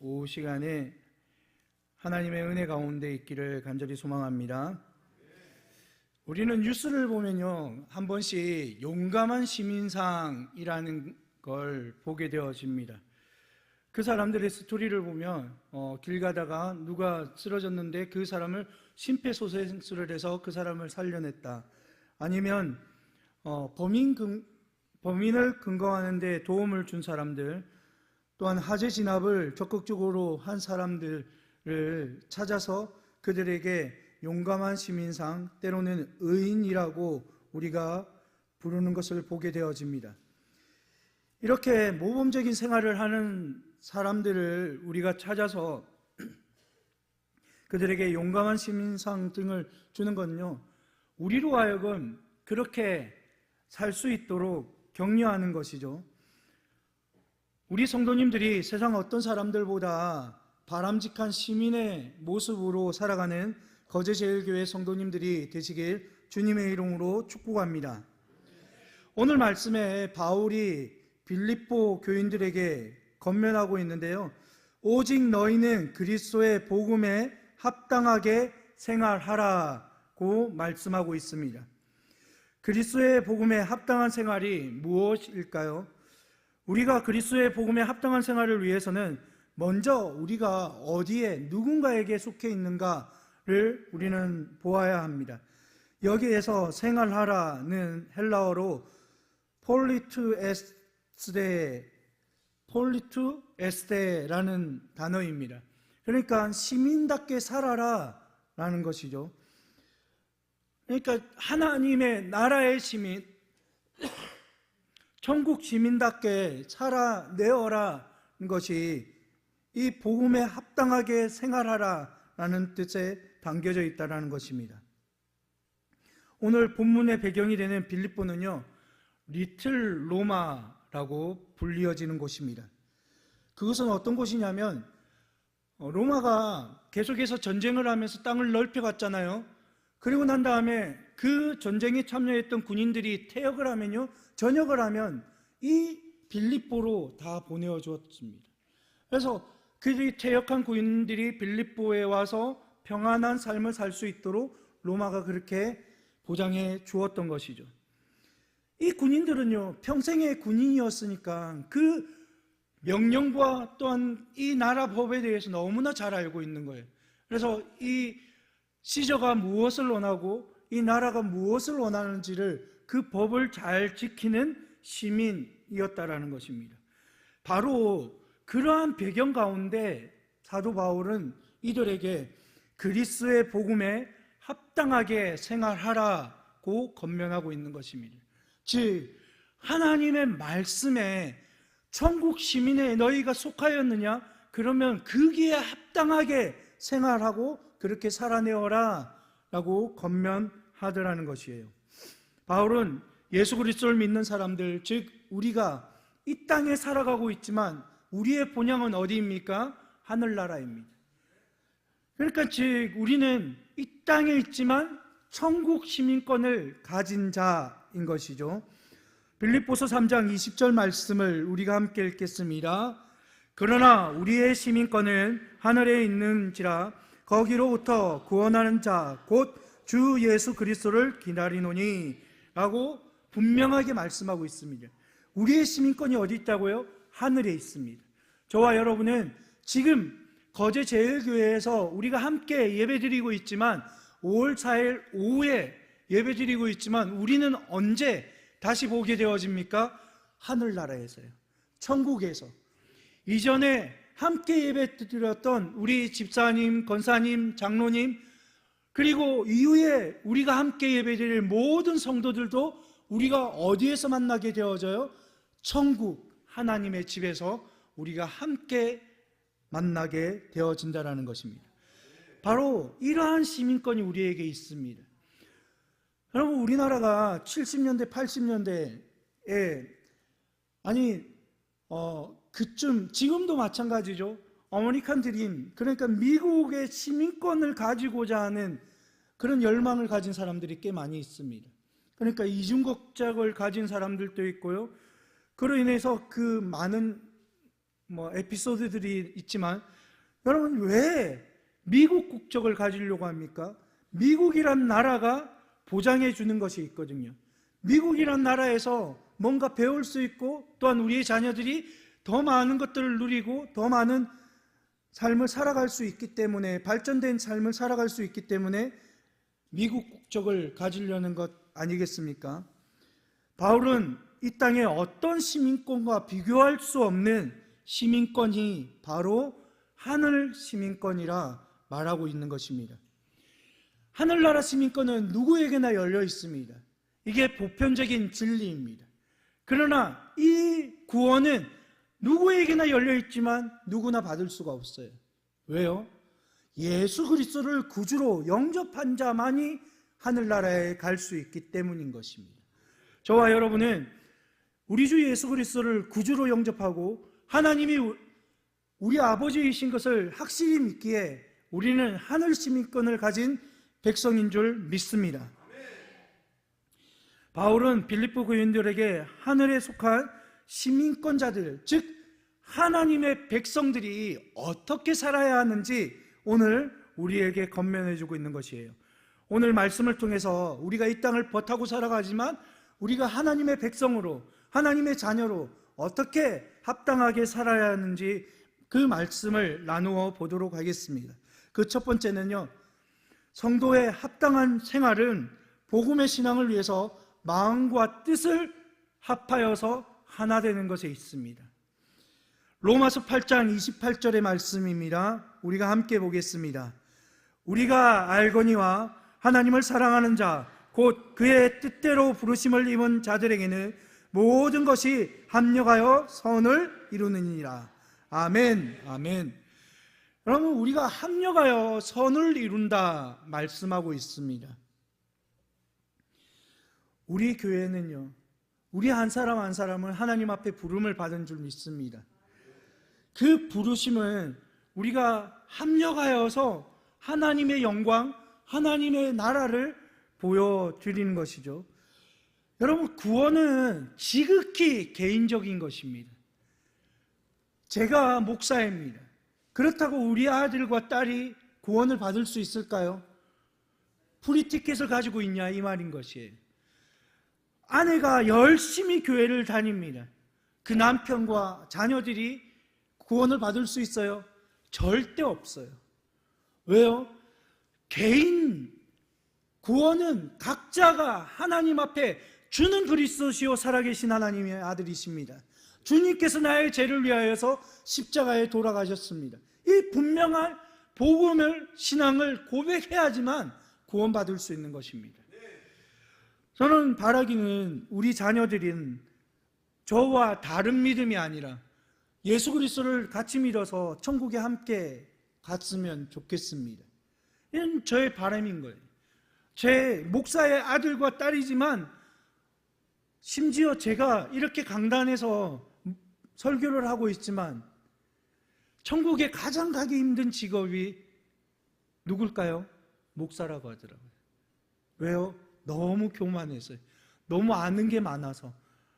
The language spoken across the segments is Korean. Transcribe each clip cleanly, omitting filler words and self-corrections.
오후 시간에 하나님의 은혜 가운데 있기를 간절히 소망합니다. 우리는 뉴스를 보면요, 한 번씩 용감한 시민상이라는 걸 보게 되어집니다. 그 사람들의 스토리를 보면 길 가다가 누가 쓰러졌는데 그 사람을 심폐소생술을 해서 그 사람을 살려냈다. 아니면 범인을 근거하는 데 도움을 준 사람들, 또한 화재 진압을 적극적으로 한 사람들을 찾아서 그들에게 용감한 시민상, 때로는 의인이라고 우리가 부르는 것을 보게 되어집니다. 이렇게 모범적인 생활을 하는 사람들을 우리가 찾아서 그들에게 용감한 시민상 등을 주는 건요, 우리로 하여금 그렇게 살 수 있도록 격려하는 것이죠. 우리 성도님들이 세상 어떤 사람들보다 바람직한 시민의 모습으로 살아가는 거제제일교회 성도님들이 되시길 주님의 이름으로 축복합니다. 오늘 말씀에 바울이 빌립보 교인들에게 권면하고 있는데요, 오직 너희는 그리스도의 복음에 합당하게 생활하라고 말씀하고 있습니다. 그리스도의 복음에 합당한 생활이 무엇일까요? 우리가 그리스도의 복음에 합당한 생활을 위해서는 먼저 우리가 어디에 누군가에게 속해 있는가를 우리는 보아야 합니다. 여기에서 생활하라는 헬라어로 폴리투 에스테라는 단어입니다. 그러니까 시민답게 살아라라는 것이죠. 그러니까 하나님의 나라의 시민, 천국 시민답게 살아내어라는 것이 이 복음에 합당하게 생활하라라는 뜻에 담겨져 있다는 것입니다. 오늘 본문의 배경이 되는 빌립보는요, 리틀 로마라고 불리어지는 곳입니다. 그것은 어떤 곳이냐면, 로마가 계속해서 전쟁을 하면서 땅을 넓혀갔잖아요. 그리고 난 다음에 그 전쟁에 참여했던 군인들이 퇴역을 하면요, 전역을 하면 이 빌립보로 다 보내어 주었습니다. 그래서 그들이 퇴역한 군인들이 빌립보에 와서 평안한 삶을 살 수 있도록 로마가 그렇게 보장해 주었던 것이죠. 이 군인들은요, 평생의 군인이었으니까 그 명령과 또한 이 나라 법에 대해서 너무나 잘 알고 있는 거예요. 그래서 이 시저가 무엇을 원하고 이 나라가 무엇을 원하는지를, 그 법을 잘 지키는 시민이었다라는 것입니다. 바로 그러한 배경 가운데 사도 바울은 이들에게 그리스도의 복음에 합당하게 생활하라고 권면하고 있는 것입니다. 즉, 하나님의 말씀에 천국 시민에 너희가 속하였느냐? 그러면 거기에 합당하게 생활하고 그렇게 살아내어라 라고 권면하더라는 것이에요. 바울은 예수 그리스도를 믿는 사람들, 즉 우리가 이 땅에 살아가고 있지만 우리의 본향은 어디입니까? 하늘나라입니다. 그러니까 즉 우리는 이 땅에 있지만 천국 시민권을 가진 자인 것이죠. 빌립보서 3장 20절 말씀을 우리가 함께 읽겠습니다. 그러나 우리의 시민권은 하늘에 있는지라 거기로부터 구원하는 자 곧 주 예수 그리스도를 기다리노니 라고 분명하게 말씀하고 있습니다. 우리의 시민권이 어디 있다고요? 하늘에 있습니다. 저와 여러분은 지금 거제제일교회에서 우리가 함께 예배드리고 있지만 5월 4일 오후에 예배드리고 있지만 우리는 언제 다시 보게 되어집니까? 하늘나라에서요, 천국에서. 이전에 함께 예배드렸던 우리 집사님, 권사님, 장로님, 그리고 이후에 우리가 함께 예배드릴 모든 성도들도 우리가 어디에서 만나게 되어져요? 천국 하나님의 집에서 우리가 함께 만나게 되어진다는 것입니다. 바로 이러한 시민권이 우리에게 있습니다. 여러분, 우리나라가 70년대, 80년대에 그쯤, 지금도 마찬가지죠. 아메리칸 드림, 그러니까 미국의 시민권을 가지고자 하는 그런 열망을 가진 사람들이 꽤 많이 있습니다. 그러니까 이중국적을 가진 사람들도 있고요. 그로 인해서 그 많은 에피소드들이 있지만, 여러분 왜 미국 국적을 가지려고 합니까? 미국이란 나라가 보장해 주는 것이 있거든요. 미국이란 나라에서 뭔가 배울 수 있고, 또한 우리의 자녀들이 더 많은 것들을 누리고 더 많은 삶을 살아갈 수 있기 때문에, 발전된 삶을 살아갈 수 있기 때문에 미국 국적을 가지려는 것 아니겠습니까? 바울은 이 땅의 어떤 시민권과 비교할 수 없는 시민권이 바로 하늘 시민권이라 말하고 있는 것입니다. 하늘나라 시민권은 누구에게나 열려 있습니다. 이게 보편적인 진리입니다. 그러나 이 구원은 누구에게나 열려 있지만 누구나 받을 수가 없어요. 왜요? 예수 그리스도를 구주로 영접한 자만이 하늘나라에 갈 수 있기 때문인 것입니다. 저와 여러분은 우리 주 예수 그리스도를 구주로 영접하고 하나님이 우리 아버지이신 것을 확실히 믿기에 우리는 하늘 시민권을 가진 백성인 줄 믿습니다. 바울은 빌립보 교인들에게 하늘에 속한 시민권자들, 즉 하나님의 백성들이 어떻게 살아야 하는지 오늘 우리에게 권면해 주고 있는 것이에요. 오늘 말씀을 통해서 우리가 이 땅을 버타고 살아가지만 우리가 하나님의 백성으로, 하나님의 자녀로 어떻게 합당하게 살아야 하는지 그 말씀을 나누어 보도록 하겠습니다. 그 첫 번째는요, 성도의 합당한 생활은 복음의 신앙을 위해서 마음과 뜻을 합하여서 하나 되는 것에 있습니다. 로마서 8장 28절의 말씀입니다. 우리가 함께 보겠습니다. 우리가 알거니와 하나님을 사랑하는 자, 곧 그의 뜻대로 부르심을 입은 자들에게는 모든 것이 합력하여 선을 이루느니라. 아멘, 아멘. 여러분, 우리가 합력하여 선을 이룬다 말씀하고 있습니다. 우리 교회는요, 우리 한 사람 한 사람은 하나님 앞에 부름을 받은 줄 믿습니다. 그 부르심은 우리가 합력하여서 하나님의 영광, 하나님의 나라를 보여드리는 것이죠. 여러분, 구원은 지극히 개인적인 것입니다. 제가 목사입니다. 그렇다고 우리 아들과 딸이 구원을 받을 수 있을까요? 프리티켓을 가지고 있냐, 이 말인 것이에요. 아내가 열심히 교회를 다닙니다. 그 남편과 자녀들이 구원을 받을 수 있어요? 절대 없어요. 왜요? 개인 구원은 각자가 하나님 앞에, 주는 그리스도시요 살아계신 하나님의 아들이십니다. 주님께서 나의 죄를 위하여서 십자가에 돌아가셨습니다. 이 분명한 복음을, 신앙을 고백해야지만 구원받을 수 있는 것입니다. 저는 바라기는 우리 자녀들인 저와 다른 믿음이 아니라 예수 그리스도를 같이 믿어서 천국에 함께 갔으면 좋겠습니다. 이건 저의 바람인 거예요. 제 목사의 아들과 딸이지만 심지어 제가 이렇게 강단에서 설교를 하고 있지만 천국에 가장 가기 힘든 직업이 누굴까요? 목사라고 하더라고요. 왜요? 너무 교만해서요. 너무 아는 게 많아서.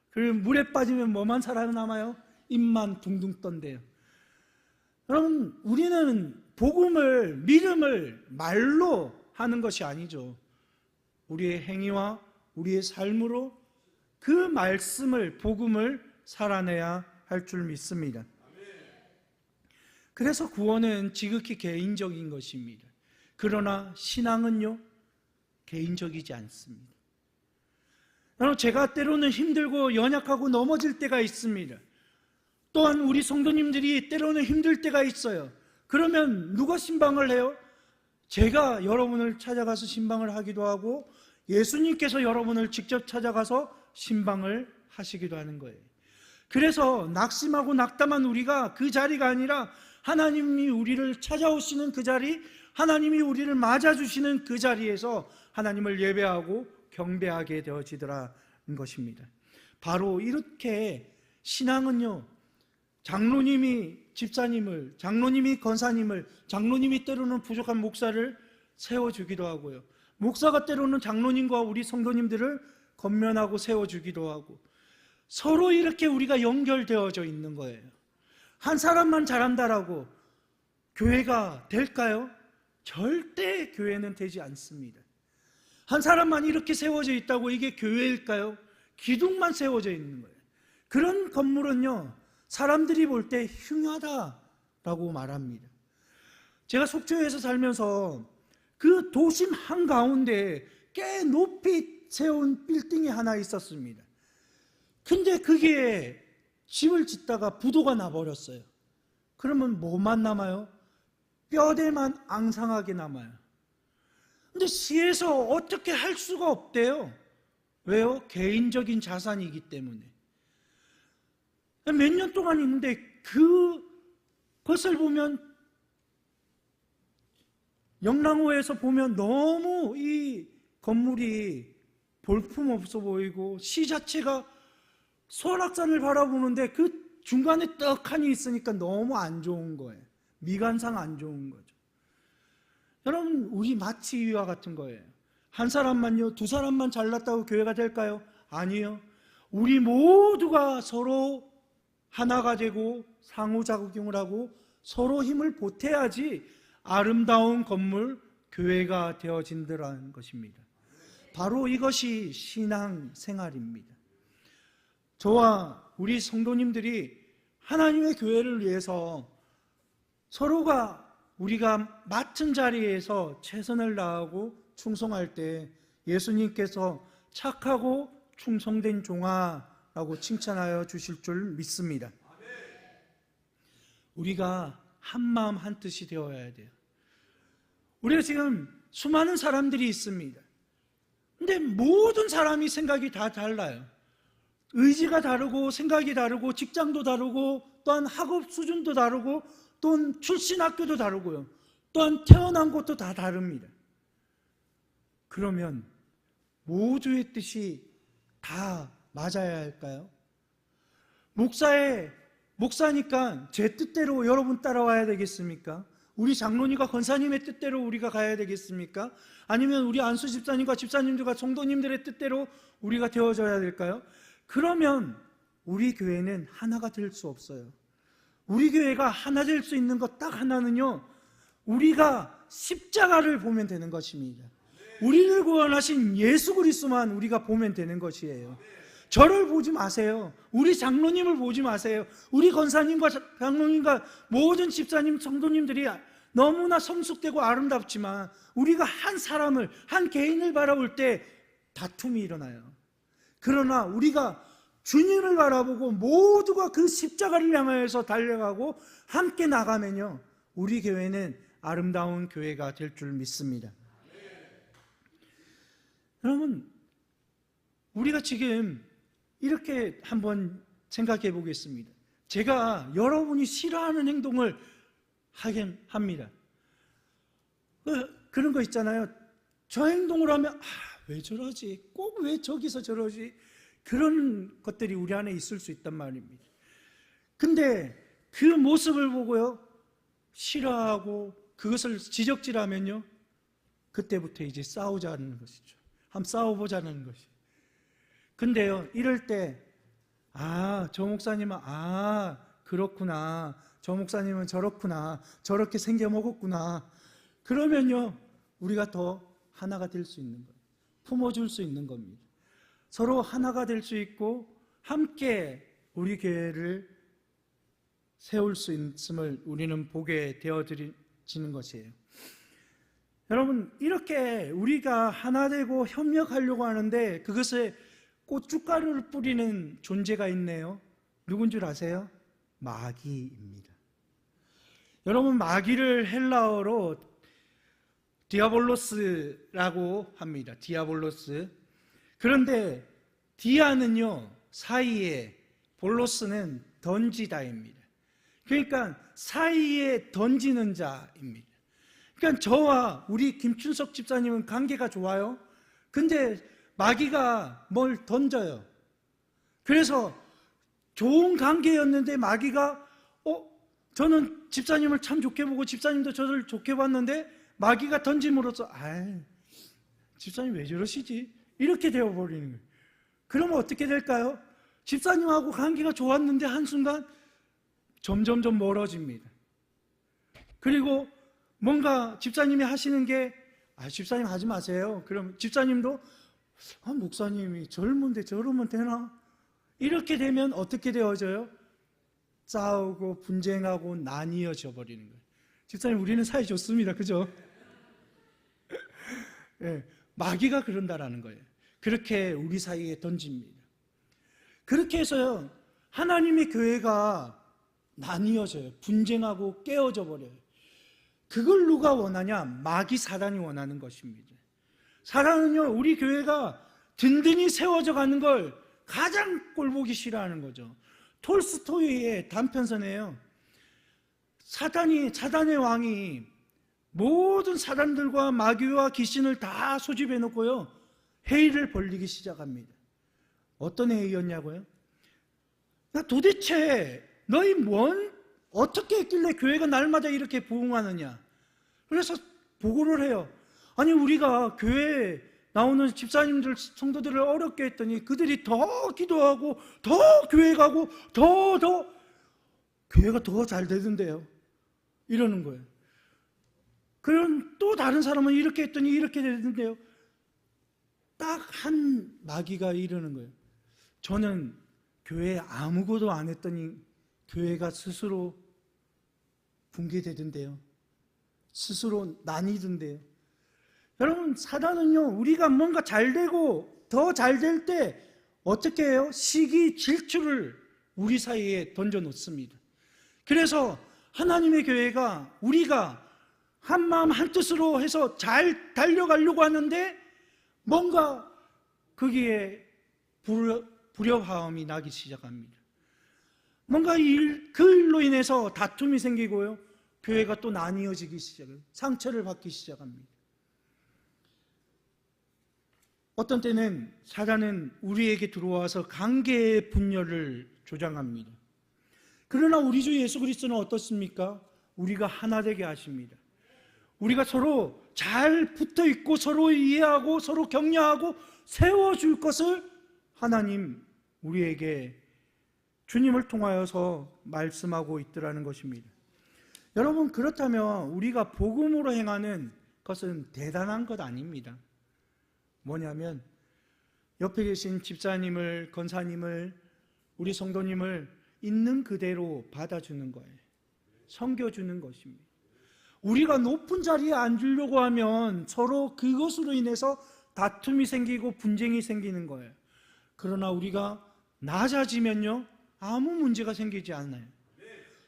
그리고 물에 빠지면 뭐만 살아남아요? 입만 둥둥 떤대요. 여러분, 우리는 복음을, 믿음을 말로 하는 것이 아니죠. 우리의 행위와 우리의 삶으로 그 말씀을, 복음을 살아내야 할 줄 믿습니다. 그래서 구원은 지극히 개인적인 것입니다. 그러나 신앙은요, 개인적이지 않습니다. 여러분, 제가 때로는 힘들고 연약하고 넘어질 때가 있습니다. 또한 우리 성도님들이 때로는 힘들 때가 있어요. 그러면 누가 신방을 해요? 제가 여러분을 찾아가서 신방을 하기도 하고 예수님께서 여러분을 직접 찾아가서 신방을 하시기도 하는 거예요. 그래서 낙심하고 낙담한 우리가 그 자리가 아니라 하나님이 우리를 찾아오시는 그 자리, 하나님이 우리를 맞아주시는 그 자리에서 하나님을 예배하고 경배하게 되어지더라는 것입니다. 바로 이렇게 신앙은요, 장로님이 집사님을, 장로님이 권사님을, 장로님이 때로는 부족한 목사를 세워주기도 하고요, 목사가 때로는 장로님과 우리 성도님들을 건면하고 세워주기도 하고, 서로 이렇게 우리가 연결되어져 있는 거예요. 한 사람만 잘한다라고 교회가 될까요? 절대 교회는 되지 않습니다. 한 사람만 이렇게 세워져 있다고 이게 교회일까요? 기둥만 세워져 있는 거예요. 그런 건물은요, 사람들이 볼 때 흉하다라고 말합니다. 제가 속초에서 살면서 그 도심 한가운데 꽤 높이 세운 빌딩이 하나 있었습니다. 근데 그게 집을 짓다가 부도가 나버렸어요. 그러면 뭐만 남아요? 뼈대만 앙상하게 남아요. 근데 시에서 어떻게 할 수가 없대요. 왜요? 개인적인 자산이기 때문에. 몇 년 동안 있는데 그것을 보면, 영랑호에서 보면 너무 이 건물이 볼품없어 보이고 시 자체가 설악산을 바라보는데 그 중간에 떡하니 있으니까 너무 안 좋은 거예요. 미관상 안 좋은 거죠. 여러분, 우리 마치 이와 같은 거예요. 한 사람만요, 두 사람만 잘났다고 교회가 될까요? 아니요. 우리 모두가 서로 하나가 되고 상호작용을 하고 서로 힘을 보태야지 아름다운 건물, 교회가 되어진다는 것입니다. 바로 이것이 신앙생활입니다. 저와 우리 성도님들이 하나님의 교회를 위해서 서로가 우리가 맡은 자리에서 최선을 다하고 충성할 때 예수님께서 착하고 충성된 종아라고 칭찬하여 주실 줄 믿습니다. 우리가 한 마음 한 뜻이 되어야 돼요. 우리가 지금 수많은 사람들이 있습니다. 근데 모든 사람이 생각이 다 달라요. 의지가 다르고 생각이 다르고 직장도 다르고 또한 학업 수준도 다르고 또한 출신 학교도 다르고요. 또한 태어난 곳도 다 다릅니다. 그러면 모두의 뜻이 다 맞아야 할까요? 목사니까 제 뜻대로 여러분 따라와야 되겠습니까? 우리 장로님과 권사님의 뜻대로 우리가 가야 되겠습니까? 아니면 우리 안수 집사님과 집사님들과 성도님들의 뜻대로 우리가 되어져야 될까요? 그러면 우리 교회는 하나가 될 수 없어요. 우리 교회가 하나 될 수 있는 것 딱 하나는요, 우리가 십자가를 보면 되는 것입니다. 우리를 구원하신 예수 그리스도만 우리가 보면 되는 것이에요. 저를 보지 마세요. 우리 장로님을 보지 마세요. 우리 권사님과 장로님과 모든 집사님, 성도님들이 너무나 성숙되고 아름답지만 우리가 한 사람을, 한 개인을 바라볼 때 다툼이 일어나요. 그러나 우리가 주님을 바라보고 모두가 그 십자가를 향하여서 달려가고 함께 나가면요, 우리 교회는 아름다운 교회가 될 줄 믿습니다. 여러분, 우리가 지금 이렇게 한번 생각해 보겠습니다. 제가 여러분이 싫어하는 행동을 하긴 합니다. 그런 거 있잖아요. 저 행동을 하면 왜 저러지? 꼭 왜 저기서 저러지? 그런 것들이 우리 안에 있을 수 있단 말입니다. 근데 그 모습을 보고요, 싫어하고 그것을 지적질하면요, 그때부터 이제 싸우자는 것이죠. 한번 싸워보자는 것이. 근데요, 이럴 때 저 목사님은 그렇구나, 저 목사님은 저렇구나, 저렇게 생겨먹었구나, 그러면요, 우리가 더 하나가 될 수 있는 거예요. 품어줄 수 있는 겁니다. 서로 하나가 될 수 있고 함께 우리 교회를 세울 수 있음을 우리는 보게 되어지는 것이에요. 여러분, 이렇게 우리가 하나 되고 협력하려고 하는데 그것에 고춧가루를 뿌리는 존재가 있네요. 누군 줄 아세요? 마귀입니다. 여러분, 마귀를 헬라어로 디아볼로스라고 합니다. 디아볼로스. 그런데 디아는요, 사이에, 볼로스는 던지다입니다. 그러니까 사이에 던지는 자입니다. 그러니까 저와 우리 김춘석 집사님은 관계가 좋아요. 근데 마귀가 뭘 던져요. 그래서 좋은 관계였는데 마귀가 저는 집사님을 참 좋게 보고 집사님도 저를 좋게 봤는데 마귀가 던짐으로써 집사님 왜 저러시지? 이렇게 되어버리는 거예요. 그러면 어떻게 될까요? 집사님하고 관계가 좋았는데 한순간 점점점 멀어집니다. 그리고 뭔가 집사님이 하시는 게 집사님 하지 마세요. 그럼 집사님도 목사님이 젊은데 저러면 되나? 이렇게 되면 어떻게 되어져요? 싸우고 분쟁하고 나뉘어져 버리는 거예요. 집사님, 우리는 사이 좋습니다. 그죠? 예, 마귀가 그런다라는 거예요. 그렇게 우리 사이에 던집니다. 그렇게 해서요, 하나님의 교회가 나뉘어져요. 분쟁하고 깨어져 버려요. 그걸 누가 원하냐? 마귀 사단이 원하는 것입니다. 사단은요, 우리 교회가 든든히 세워져 가는 걸 가장 꼴보기 싫어하는 거죠. 톨스토이의 단편선에요, 사단의 왕이 모든 사단들과 마귀와 귀신을 다 소집해 놓고요, 회의를 벌리기 시작합니다. 어떤 회의였냐고요? 도대체 너희 어떻게 했길래 교회가 날마다 이렇게 부흥하느냐? 그래서 보고를 해요. 아니, 우리가 교회에 나오는 집사님들, 성도들을 어렵게 했더니 그들이 더 기도하고 더 교회 가고 더 교회가 더 잘 되던데요, 이러는 거예요. 그럼 또 다른 사람은 이렇게 했더니 이렇게 되던데요. 딱 한 마귀가 이러는 거예요. 저는 교회에 아무것도 안 했더니 교회가 스스로 붕괴되던데요, 스스로 나뉘던데요. 여러분, 사단은요, 우리가 뭔가 잘 되고 더 잘 될 때 어떻게 해요? 시기 질투를 우리 사이에 던져 놓습니다. 그래서 하나님의 교회가, 우리가 한 마음 한 뜻으로 해서 잘 달려가려고 하는데 뭔가 거기에 불협화음이 나기 시작합니다. 뭔가 그 일로 인해서 다툼이 생기고요, 교회가 또 나뉘어지기 시작해요. 상처를 받기 시작합니다. 어떤 때는 사단은 우리에게 들어와서 관계의 분열을 조장합니다. 그러나 우리 주 예수 그리스도는 어떻습니까? 우리가 하나 되게 하십니다. 우리가 서로 잘 붙어 있고 서로 이해하고 서로 격려하고 세워줄 것을 하나님 우리에게 주님을 통하여서 말씀하고 있더라는 것입니다. 여러분, 그렇다면 우리가 복음으로 행하는 것은 대단한 것 아닙니다. 뭐냐면 옆에 계신 집사님을, 권사님을, 우리 성도님을 있는 그대로 받아주는 거예요. 섬겨주는 것입니다. 우리가 높은 자리에 앉으려고 하면 서로 그것으로 인해서 다툼이 생기고 분쟁이 생기는 거예요. 그러나 우리가 낮아지면요, 아무 문제가 생기지 않아요.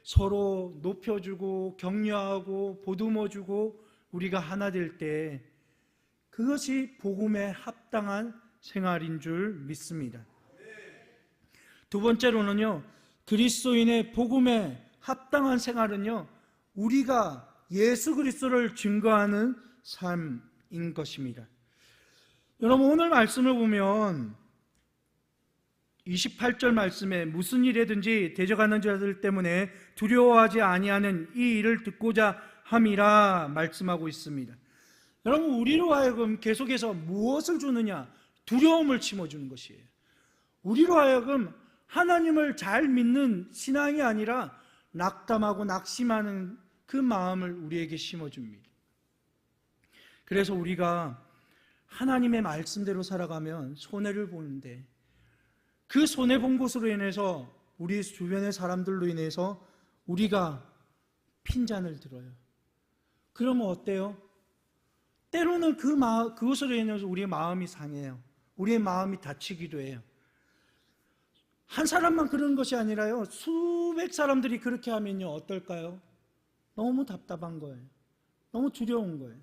서로 높여주고 격려하고 보듬어주고 우리가 하나 될 때 그것이 복음에 합당한 생활인 줄 믿습니다. 두 번째로는요, 그리스도인의 복음에 합당한 생활은요, 우리가 예수 그리스도를 증거하는 삶인 것입니다. 여러분, 오늘 말씀을 보면 28절 말씀에 무슨 일이든지 대적하는 자들 때문에 두려워하지 아니하는 이 일을 듣고자 함이라 말씀하고 있습니다. 여러분, 우리로 하여금 계속해서 무엇을 주느냐? 두려움을 심어주는 것이에요. 우리로 하여금 하나님을 잘 믿는 신앙이 아니라 낙담하고 낙심하는 그 마음을 우리에게 심어줍니다. 그래서 우리가 하나님의 말씀대로 살아가면 손해를 보는데 그 손해본 것으로 인해서 우리 주변의 사람들로 인해서 우리가 핀잔을 들어요. 그러면 어때요? 때로는 그것으로 인해서 우리의 마음이 상해요. 우리의 마음이 다치기도 해요. 한 사람만 그런 것이 아니라요, 수백 사람들이 그렇게 하면요, 어떨까요? 너무 답답한 거예요. 너무 두려운 거예요.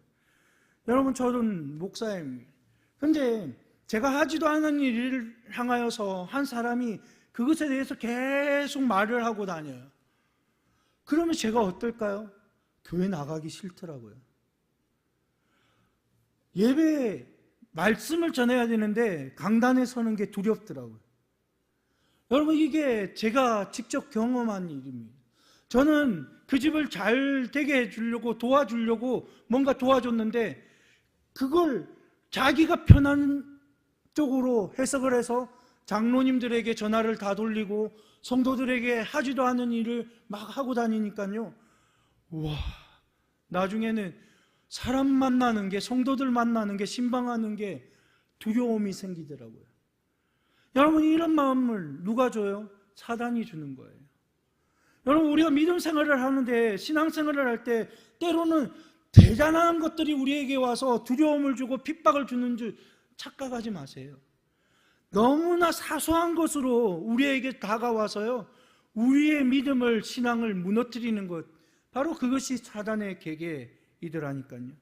여러분, 저는 목사입니다. 근데 제가 하지도 않은 일을 향하여서 한 사람이 그것에 대해서 계속 말을 하고 다녀요. 그러면 제가 어떨까요? 교회 나가기 싫더라고요. 예배에 말씀을 전해야 되는데 강단에 서는 게 두렵더라고요. 여러분, 이게 제가 직접 경험한 일입니다. 저는 그 집을 잘 되게 해주려고 도와주려고 뭔가 도와줬는데 그걸 자기가 편한 쪽으로 해석을 해서 장로님들에게 전화를 다 돌리고 성도들에게 하지도 않은 일을 막 하고 다니니까요. 와, 나중에는 사람 만나는 게, 성도들 만나는 게, 신방하는 게 두려움이 생기더라고요. 여러분, 이런 마음을 누가 줘요? 사단이 주는 거예요. 여러분, 우리가 믿음 생활을 하는데, 신앙 생활을 할 때 때로는 대단한 것들이 우리에게 와서 두려움을 주고 핍박을 주는 줄 착각하지 마세요. 너무나 사소한 것으로 우리에게 다가와서요, 우리의 믿음을, 신앙을 무너뜨리는 것, 바로 그것이 사단의 계계이더라니까요.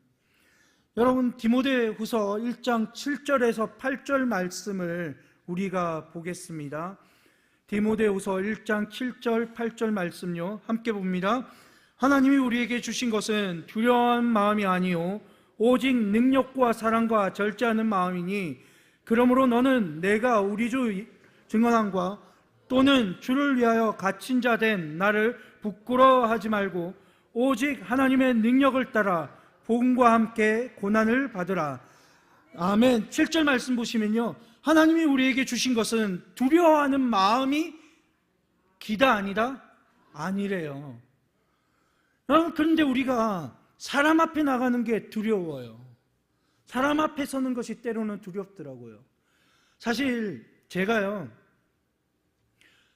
여러분, 디모데후서 1장 7절에서 8절 말씀을 우리가 보겠습니다. 디모데후서 1장 7절 8절 말씀요, 함께 봅니다. 하나님이 우리에게 주신 것은 두려워한 마음이 아니요 오직 능력과 사랑과 절제하는 마음이니, 그러므로 너는 내가 우리 주 증언함과 또는 주를 위하여 갇힌 자 된 나를 부끄러워하지 말고 오직 하나님의 능력을 따라 복음과 함께 고난을 받으라. 아멘. 7절 말씀 보시면요, 하나님이 우리에게 주신 것은 두려워하는 마음이 기다 아니다? 아니래요. 그런데 우리가 사람 앞에 나가는 게 두려워요. 사람 앞에 서는 것이 때로는 두렵더라고요. 사실 제가요,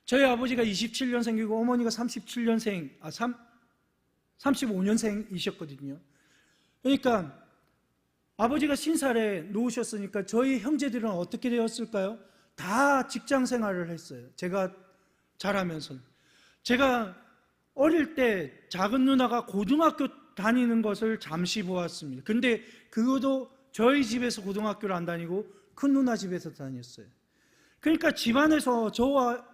저희 아버지가 27년생이고 어머니가 35년생이셨거든요. 그러니까 아버지가 신살에 누우셨으니까 저희 형제들은 어떻게 되었을까요? 다 직장 생활을 했어요. 제가 자라면서. 제가 어릴 때 작은 누나가 고등학교 다니는 것을 잠시 보았습니다. 근데 그것도 저희 집에서 고등학교를 안 다니고 큰 누나 집에서 다녔어요. 그러니까 집안에서 저와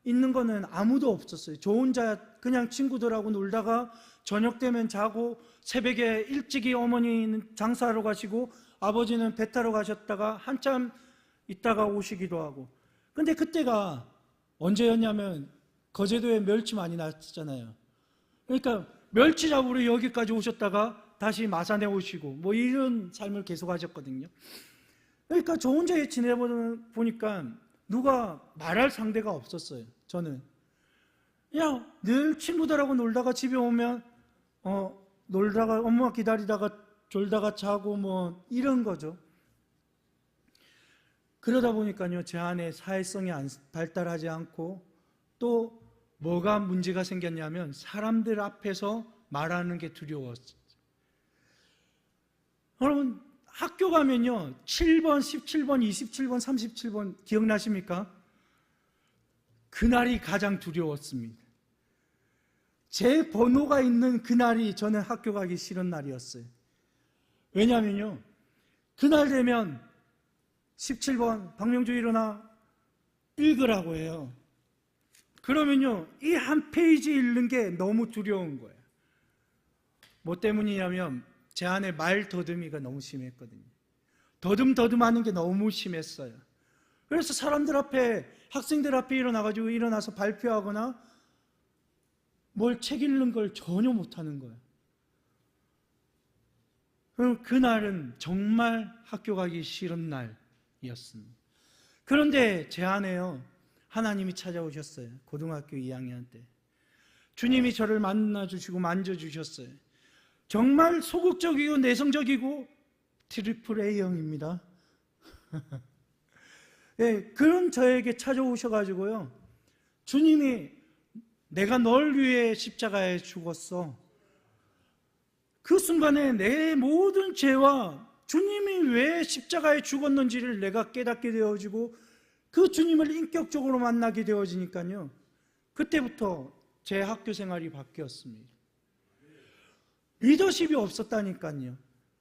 있는 거는 아무도 없었어요. 저 혼자 그냥 친구들하고 놀다가 저녁 되면 자고, 새벽에 일찍이 어머니는 장사하러 가시고 아버지는 배 타러 가셨다가 한참 있다가 오시기도 하고. 근데 그때가 언제였냐면 거제도에 멸치 많이 났잖아요. 그러니까 멸치 잡으러 여기까지 오셨다가 다시 마산에 오시고 뭐 이런 삶을 계속 하셨거든요. 그러니까 저 혼자 지내보니까 누가 말할 상대가 없었어요. 저는 그냥 늘 친구들하고 놀다가 집에 오면 놀다가 엄마 기다리다가 졸다가 자고 뭐 이런 거죠. 그러다 보니까요, 제 안에 사회성이 발달하지 않고, 또 뭐가 문제가 생겼냐면 사람들 앞에서 말하는 게 두려웠어요. 여러분, 학교 가면요 7번, 17번, 27번, 37번 기억나십니까? 그날이 가장 두려웠습니다. 제 번호가 있는 그날이 저는 학교 가기 싫은 날이었어요. 왜냐하면요, 그날 되면 17번 박명주 일어나 읽으라고 해요. 그러면요, 이 한 페이지 읽는 게 너무 두려운 거예요. 뭐 때문이냐면 제 안에 말 더듬이가 너무 심했거든요. 더듬하는 게 너무 심했어요. 그래서 사람들 앞에, 학생들 앞에 일어나서 발표하거나 뭘 책 읽는 걸 전혀 못하는 거예요. 그날은 정말 학교 가기 싫은 날이었습니다. 그런데 제 안에요, 하나님이 찾아오셨어요. 고등학교 2학년 때 주님이 저를 만나주시고 만져주셨어요. 정말 소극적이고 내성적이고 트리플 A형입니다. 네, 그런 저에게 찾아오셔가지고요, 주님이 내가 널 위해 십자가에 죽었어. 그 순간에 내 모든 죄와 주님이 왜 십자가에 죽었는지를 내가 깨닫게 되어지고, 그 주님을 인격적으로 만나게 되어지니까요, 그때부터 제 학교 생활이 바뀌었습니다. 리더십이 없었다니까요.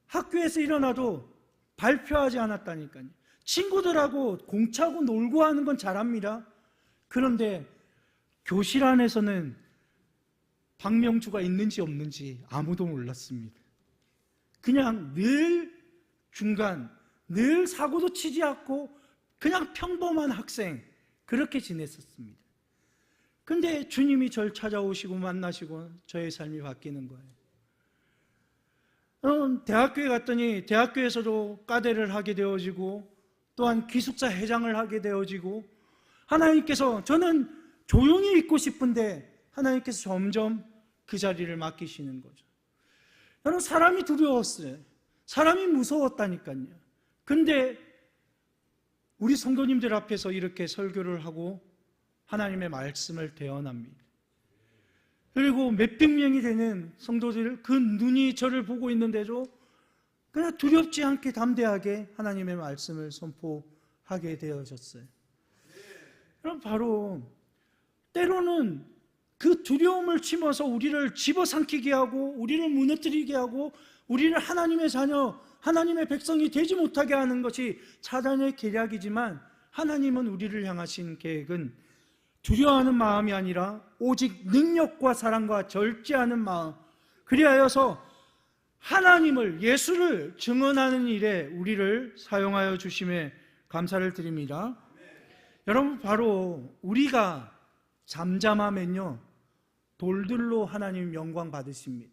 학교에서 일어나도 발표하지 않았다니까요. 친구들하고 공차고 놀고 하는 건 잘합니다. 그런데 교실 안에서는 박명주가 있는지 없는지 아무도 몰랐습니다. 그냥 늘 중간, 늘 사고도 치지 않고 그냥 평범한 학생, 그렇게 지냈었습니다. 근데 주님이 저를 찾아오시고 만나시고 저의 삶이 바뀌는 거예요. 대학교에 갔더니 대학교에서도 과대를 하게 되어지고, 또한 기숙사 회장을 하게 되어지고, 하나님께서, 저는 조용히 있고 싶은데 하나님께서 점점 그 자리를 맡기시는 거죠. 여러분, 사람이 두려웠어요. 사람이 무서웠다니까요. 근데 우리 성도님들 앞에서 이렇게 설교를 하고 하나님의 말씀을 대언합니다. 그리고 몇백 명이 되는 성도들, 그 눈이 저를 보고 있는데도 그냥 두렵지 않게 담대하게 하나님의 말씀을 선포하게 되어졌어요. 그럼 바로 때로는 그 두려움을 심어서 우리를 집어삼키게 하고 우리를 무너뜨리게 하고 우리를 하나님의 자녀, 하나님의 백성이 되지 못하게 하는 것이 사단의 계략이지만, 하나님은 우리를 향하신 계획은 두려워하는 마음이 아니라 오직 능력과 사랑과 절제하는 마음, 그리하여서 하나님을, 예수를 증언하는 일에 우리를 사용하여 주심에 감사를 드립니다. 여러분, 바로 우리가 잠잠하면요, 돌들로 하나님 영광 받으십니다.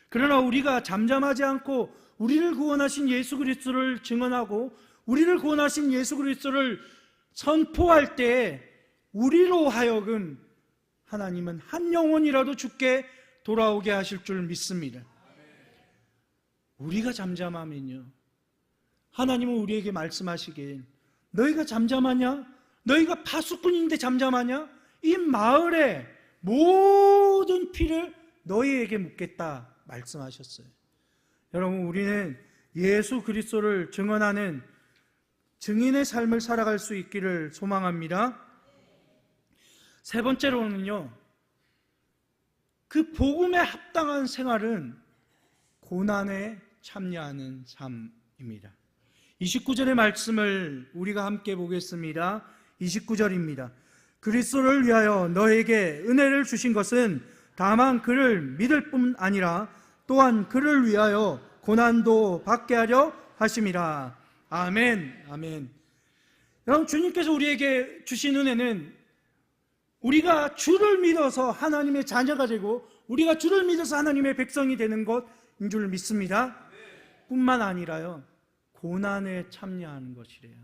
그러나 우리가 잠잠하지 않고 우리를 구원하신 예수 그리스도를 증언하고 우리를 구원하신 예수 그리스도를 선포할 때 우리로 하여금 하나님은 한 영혼이라도 죽게 돌아오게 하실 줄 믿습니다. 우리가 잠잠하면요, 하나님은 우리에게 말씀하시길, 너희가 잠잠하냐? 너희가 파수꾼인데 잠잠하냐? 이 마을의 모든 피를 너희에게 묻겠다 말씀하셨어요. 여러분, 우리는 예수 그리스도를 증언하는 증인의 삶을 살아갈 수 있기를 소망합니다. 세 번째로는요, 그 복음에 합당한 생활은 고난에 참여하는 삶입니다. 29절의 말씀을 우리가 함께 보겠습니다. 29절입니다. 그리스도를 위하여 너에게 은혜를 주신 것은 다만 그를 믿을 뿐 아니라 또한 그를 위하여 고난도 받게 하려 하심이라. 아멘, 아멘. 여러분, 주님께서 우리에게 주신 은혜는 우리가 주를 믿어서 하나님의 자녀가 되고 우리가 주를 믿어서 하나님의 백성이 되는 것인 줄 믿습니다. 뿐만 아니라요, 고난에 참여하는 것이래요.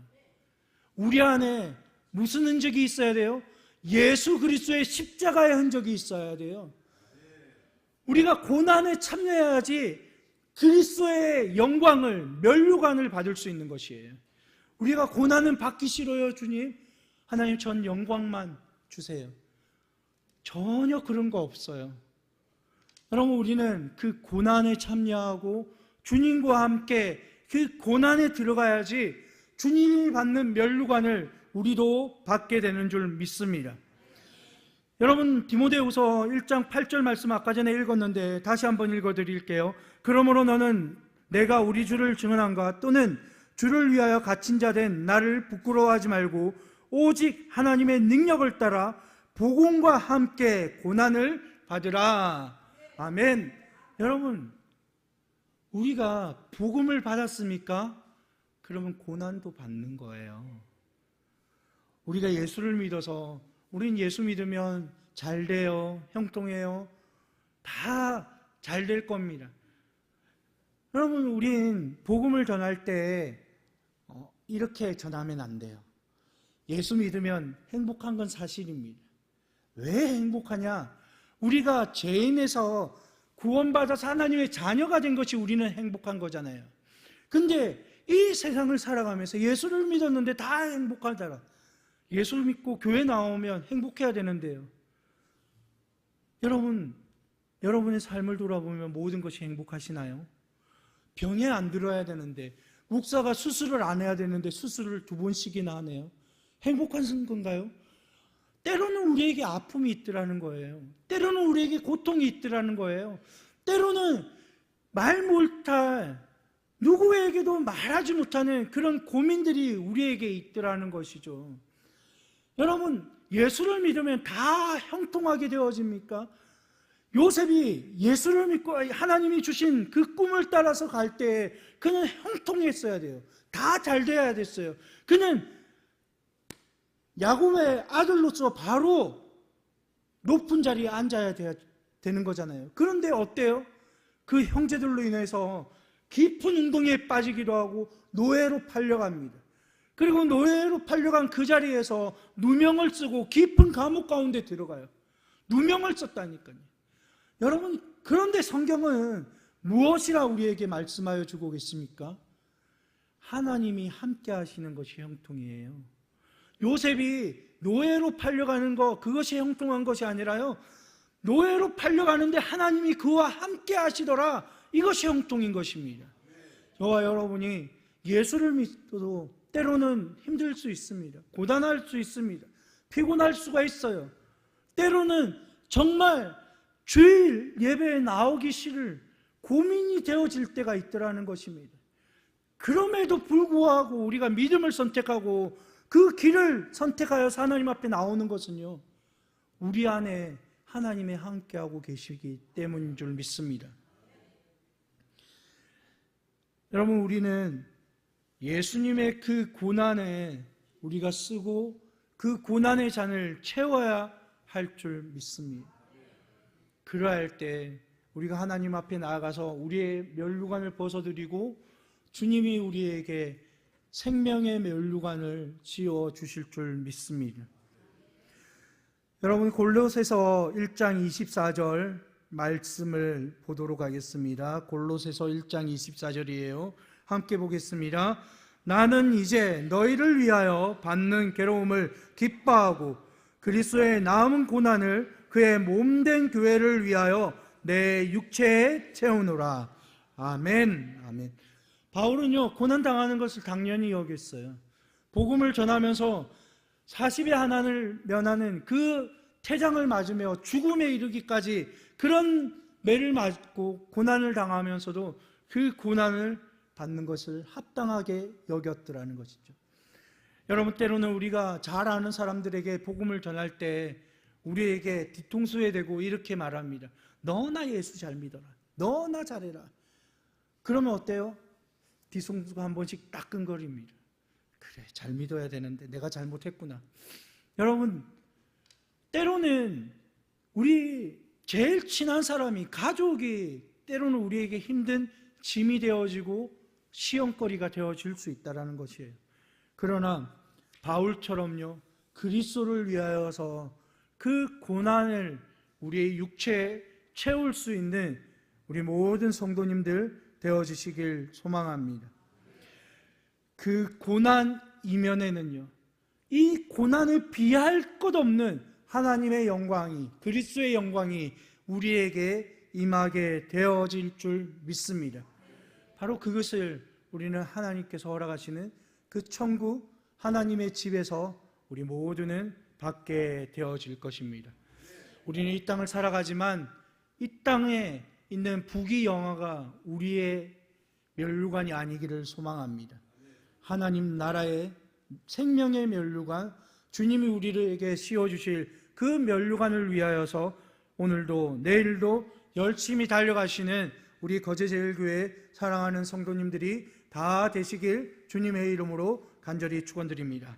우리 안에 무슨 흔적이 있어야 돼요? 예수 그리스도의 십자가의 흔적이 있어야 돼요. 우리가 고난에 참여해야지 그리스도의 영광을, 면류관을 받을 수 있는 것이에요. 우리가 고난은 받기 싫어요, 주님. 하나님, 전 영광만 주세요. 전혀 그런 거 없어요. 여러분, 우리는 그 고난에 참여하고 주님과 함께 그 고난에 들어가야지 주님이 받는 면류관을 우리도 받게 되는 줄 믿습니다. 여러분, 디모데후서 1장 8절 말씀 아까 전에 읽었는데 다시 한번 읽어드릴게요. 그러므로 너는 내가 우리 주를 증언한가 또는 주를 위하여 갇힌 자 된 나를 부끄러워하지 말고 오직 하나님의 능력을 따라 복음과 함께 고난을 받으라. 아멘. 여러분, 우리가 복음을 받았습니까? 그러면 고난도 받는 거예요. 우리가 예수를 믿어서, 우린 예수 믿으면 잘 돼요, 형통해요, 다 잘 될 겁니다. 여러분, 우린 복음을 전할 때 이렇게 전하면 안 돼요. 예수 믿으면 행복한 건 사실입니다. 왜 행복하냐? 우리가 죄인에서 구원받아서 하나님의 자녀가 된 것이 우리는 행복한 거잖아요. 근데 이 세상을 살아가면서 예수를 믿었는데 다 행복하더라. 예수를 믿고 교회 나오면 행복해야 되는데요. 여러분의 삶을 돌아보면 모든 것이 행복하시나요? 병에 안 들어야 되는데, 목사가 수술을 안 해야 되는데 수술을 2번씩이나 하네요. 행복한 건가요? 때로는 우리에게 아픔이 있더라는 거예요. 때로는 우리에게 고통이 있더라는 거예요. 때로는 말 못할, 누구에게도 말하지 못하는 그런 고민들이 우리에게 있더라는 것이죠. 여러분, 예수를 믿으면 다 형통하게 되어집니까? 요셉이 예수를 믿고 하나님이 주신 그 꿈을 따라서 갈 때 그는 형통했어야 돼요. 다 잘 돼야 됐어요. 그는 야곱의 아들로서 바로 높은 자리에 앉아야 되는 거잖아요. 그런데 어때요? 그 형제들로 인해서 깊은 운동에 빠지기도 하고 노예로 팔려갑니다. 그리고 노예로 팔려간 그 자리에서 누명을 쓰고 깊은 감옥 가운데 들어가요. 누명을 썼다니까요. 여러분, 그런데 성경은 무엇이라 우리에게 말씀하여 주고 계십니까? 하나님이 함께 하시는 것이 형통이에요. 요셉이 노예로 팔려가는 것, 그것이 형통한 것이 아니라요, 노예로 팔려가는데 하나님이 그와 함께 하시더라, 이것이 형통인 것입니다. 저와 여러분이 예수를 믿어도 때로는 힘들 수 있습니다. 고단할 수 있습니다. 피곤할 수가 있어요. 때로는 정말 주일 예배에 나오기 싫을 고민이 되어질 때가 있더라는 것입니다. 그럼에도 불구하고 우리가 믿음을 선택하고 그 길을 선택하여 하나님 앞에 나오는 것은요, 우리 안에 하나님이 함께하고 계시기 때문인 줄 믿습니다. 여러분, 우리는 예수님의 그 고난에 우리가 쓰고 그 고난의 잔을 채워야 할 줄 믿습니다. 그러할 때 우리가 하나님 앞에 나아가서 우리의 면류관을 벗어드리고 주님이 우리에게 생명의 면류관을 지어 주실 줄 믿습니다. 여러분, 골로새서 1장 24절 말씀을 보도록 하겠습니다. 골로새서 1장 24절이에요. 함께 보겠습니다. 나는 이제 너희를 위하여 받는 괴로움을 기뻐하고 그리스도의 남은 고난을 그의 몸된 교회를 위하여 내 육체에 채우노라. 아멘. 아멘. 바울은요, 고난당하는 것을 당연히 여겼어요. 복음을 전하면서 40의 하난을 면하는 그 태장을 맞으며 죽음에 이르기까지 그런 매를 맞고 고난을 당하면서도 그 고난을 받는 것을 합당하게 여겼더라는 것이죠. 여러분, 때로는 우리가 잘 아는 사람들에게 복음을 전할 때 우리에게 뒤통수에 대고 이렇게 말합니다. 너나 예수 잘 믿어라. 너나 잘해라. 그러면 어때요? 뒤통수가 한 번씩 따끔거립니다. 그래, 잘 믿어야 되는데 내가 잘못했구나. 여러분, 때로는 우리 제일 친한 사람이, 가족이 때로는 우리에게 힘든 짐이 되어지고 시험거리가 되어질 수 있다는 것이에요. 그러나 바울처럼요, 그리스도를 위하여서 그 고난을 우리의 육체에 채울 수 있는 우리 모든 성도님들 되어지시길 소망합니다. 그 고난 이면에는요, 이 고난을 비할 것 없는 하나님의 영광이, 그리스도의 영광이 우리에게 임하게 되어질 줄 믿습니다. 바로 그것을 우리는 하나님께서 허락하시는 그 천국 하나님의 집에서 우리 모두는 받게 되어질 것입니다. 우리는 이 땅을 살아가지만 이 땅에 있는 부귀영화가 우리의 면류관이 아니기를 소망합니다. 하나님 나라의 생명의 면류관, 주님이 우리에게 씌워주실 그 면류관을 위하여서 오늘도 내일도 열심히 달려가시는 우리 거제제일교회 사랑하는 성도님들이 다 되시길 주님의 이름으로 간절히 축원드립니다.